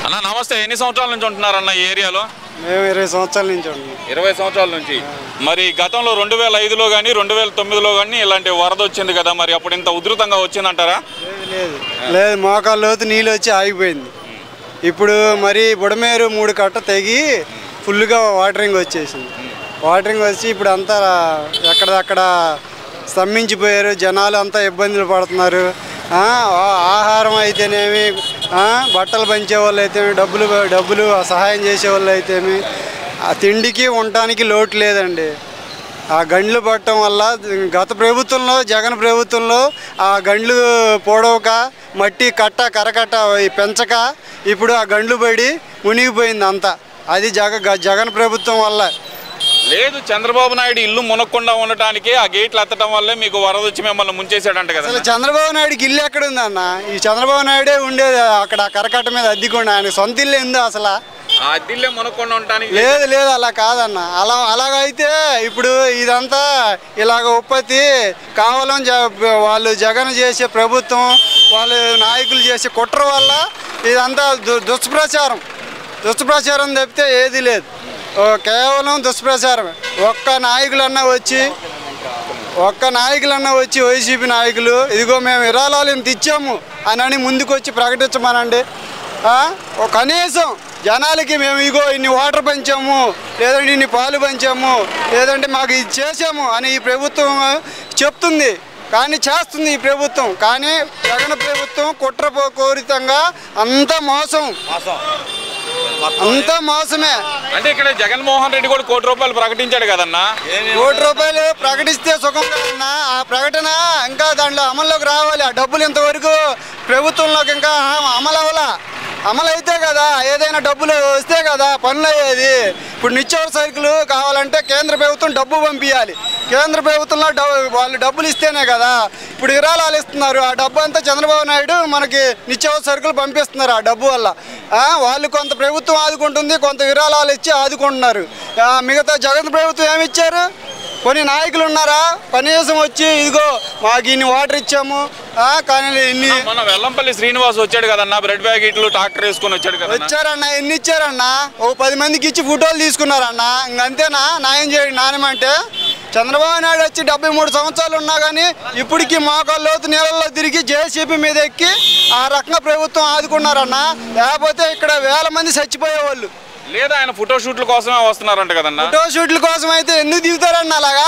అన్న నమస్తే, ఎన్ని సంవత్సరాల నుంచి ఉంటున్నారన్న ఈ ఏరియాలో? మేము 20 సంవత్సరాల నుంచి ఉంటున్నాం. 20 సంవత్సరాల నుంచి. మరి గతంలో 2005లో కానీ 2009లో కానీ ఇలాంటి వరద వచ్చింది కదా, మరి అప్పుడు ఇంత ఉధృతంగా వచ్చిందంటారా? లేదు, మోకాళ్ళ లోతు నీళ్ళు వచ్చి ఆగిపోయింది. ఇప్పుడు మరి బుడమేరు 3 కట్ట తెగి ఫుల్గా వాటరింగ్ వచ్చేసింది. వాటరింగ్ వచ్చి ఇప్పుడు అంతా ఎక్కడక్కడ స్తంభించిపోయారు. జనాలు అంతా ఇబ్బందులు పడుతున్నారు. ఆహారం అయితేనేమి, బట్టలు పంచే వాళ్ళు అయితేమి, డబ్బులు సహాయం చేసే వాళ్ళు అయితేమి, ఆ తిండికి ఉండటానికి లోటు లేదండి. ఆ గండ్లు పట్టడం వల్ల గత ప్రభుత్వంలో, జగన్ ప్రభుత్వంలో ఆ గండ్లు పొడవక మట్టి కరకట్ట పెంచక ఇప్పుడు ఆ గండ్లు పడి మునిగిపోయింది అంతా. అది జగన్ ప్రభుత్వం వల్ల. లేదు, చంద్రబాబు నాయుడు ఇల్లు మునక్కుండా ఉండటానికి ఆ గేట్లు ఎత్తడం వల్లే మీకు వరద వచ్చి మిమ్మల్ని ముంచేసాడంట కదా. అసలు చంద్రబాబు నాయుడుకి ఇల్లు ఎక్కడ ఉంది అన్న? ఈ చంద్రబాబు నాయుడే ఉండేది అక్కడ కరకట్ట మీద అద్దెకుండా. ఆయన సొంత ఇల్లు ఉందో అసలు? ఆ అద్దెల్లే మునక్కుండా ఉండటానికి లేదు, అలా కాదన్న. అలాగైతే ఇప్పుడు ఇదంతా ఇలాగ ఉత్పత్తి కావాలని వాళ్ళు జగన్ చేసే ప్రభుత్వం, వాళ్ళు నాయకులు చేసే కుట్ర వల్ల ఇదంతా దుష్ప్రచారం తప్పితే ఏది లేదు. కేవలం దుష్ప్రచారమే. ఒక్క నాయకులన్నా వచ్చి వైసీపీ నాయకులు ఇదిగో మేము విరాళాలు ఇంత ఇచ్చాము అని ముందుకు వచ్చి ప్రకటించమనండి. కనీసం జనాలకి మేము ఇగో ఇన్ని వాటర్ పంచాము, లేదంటే ఇన్ని పాలు పంచాము, లేదంటే మాకు ఇది చేసాము అని ఈ ప్రభుత్వం చెప్తుంది. కానీ చేస్తుంది ఈ ప్రభుత్వం. కానీ జగన్ ప్రభుత్వం కుట్రకోరితంగా అంతా మోసమే. అంటే ఇక్కడ జగన్మోహన్ రెడ్డి కూడా ₹1 ప్రకటించాడు కదన్నా. ₹1 ప్రకటిస్తే సుఖం కదన్నా. ఆ ప్రకటన ఇంకా దాంట్లో అమల్లోకి రావాలి. ఆ డబ్బులు ఇంతవరకు ప్రభుత్వంలోకి ఇంకా అమలు అయితే కదా ఏదైనా డబ్బులు వస్తే కదా పనులు అయ్యేది. ఇప్పుడు నిత్యావసర సరుకులు కావాలంటే కేంద్ర ప్రభుత్వం డబ్బు పంపించాలి. కేంద్ర ప్రభుత్వంలో వాళ్ళు డబ్బులు ఇస్తేనే కదా. ఇప్పుడు విరాళాలు ఇస్తున్నారు. ఆ డబ్బు అంతా చంద్రబాబు నాయుడు మనకి నిత్యావసర సరుకులు పంపిస్తున్నారు. ఆ డబ్బు వల్ల వాళ్ళు కొంత ప్రభుత్వం ఆదుకుంటుంది, కొంత విరాళాలు ఇచ్చి ఆదుకుంటున్నారు. మిగతా జగన్ ప్రభుత్వం ఏమి ఇచ్చారు? కొన్ని నాయకులు ఉన్నారా కనీసం వచ్చి ఇదిగో మాకు ఇన్ని వాటర్ ఇచ్చాము. కానీ మన వెల్లంపల్లి శ్రీనివాస్ వచ్చాడు కదన్నా, బ్రెడ్ ప్యాకెట్లు ట్రాక్టర్ వేసుకొని వచ్చాడు కదా. వచ్చారన్న, ఎన్ని ఇచ్చారన్నా? 10 మందికి ఇచ్చి ఫోటోలు తీసుకున్నారన్న. ఇంకంతేనా న్యాయం చేయండి నాయనమంటే? చంద్రబాబు నాయుడు వచ్చి 73 సంవత్సరాలు ఉన్నా కానీ ఇప్పటికీ మోకాళ్ళ లోతు నీళ్ళల్లో తిరిగి జేసీబీ మీద ఎక్కి ఆ రకంగా ప్రభుత్వం ఆదుకున్నారన్న. లేకపోతే ఇక్కడ వేల మంది చచ్చిపోయేవాళ్ళు. లేదా ఆయన ఫోటో షూట్ల కోసమే వస్తున్నారంట కదన్నా. ఫోటో షూట్ల కోసం అయితే ఎందుకు దిగుతారన్న? అలాగా